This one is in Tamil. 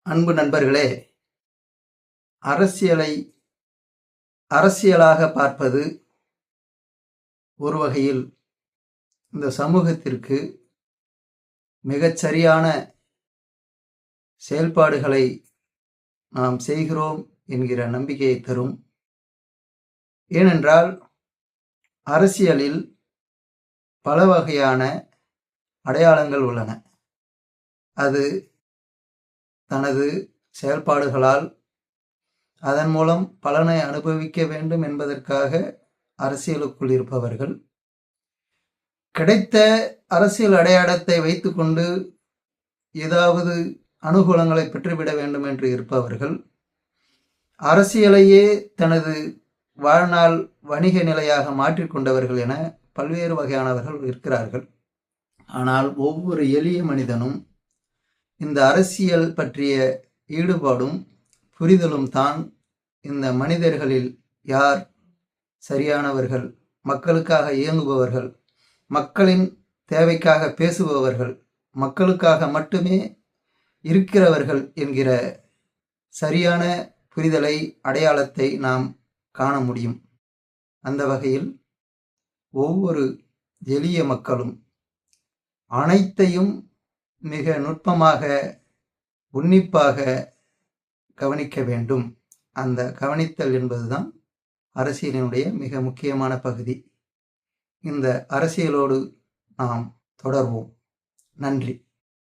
அன்பு நண்பர்களே, அரசியலை அரசியலாக பார்ப்பது ஒரு வகையில் இந்த சமூகத்திற்கு மிகச்சரியான செயல்பாடுகளை நாம் செய்கிறோம் என்கிற நம்பிக்கையை தரும். ஏனென்றால் அரசியலில் பல வகையான அடையாளங்கள் உள்ளன. அது தனது செயல்பாடுகளால் அதன் மூலம் பலனை அனுபவிக்க வேண்டும் என்பதற்காக அரசியலுக்குள் இருப்பவர்கள், கிடைத்த அரசியல் அடையாளத்தை வைத்துக்கொண்டு ஏதாவது அனுகூலங்களை பெற்றுவிட வேண்டும் என்று இருப்பவர்கள், அரசியலையே தனது வாழ்நாள் வணிக நிலையாக மாற்றிக்கொண்டவர்கள் என பல்வேறு வகையானவர்கள் இருக்கிறார்கள். ஆனால் ஒவ்வொரு எளிய மனிதனும் இந்த அரசியல் பற்றிய ஈடுபாடும் புரிதலும் தான் இந்த மனிதர்களில் யார் சரியானவர்கள், மக்களுக்காக இயங்குபவர்கள், மக்களின் தேவைக்காக பேசுபவர்கள், மக்களுக்காக மட்டுமே இருக்கிறவர்கள் என்கிற சரியான புரிதலை, அடையாளத்தை நாம் காண முடியும். அந்த வகையில் ஒவ்வொரு எளிய மக்களும் அனைத்தையும் மிக நுட்பமாக, உன்னிப்பாக கவனிக்க வேண்டும். அந்த கவனித்தல் என்பதுதான் அரசியலினுடைய மிக முக்கியமான பகுதி. இந்த அரசியலோடு நாம் தொடர்வோம். நன்றி.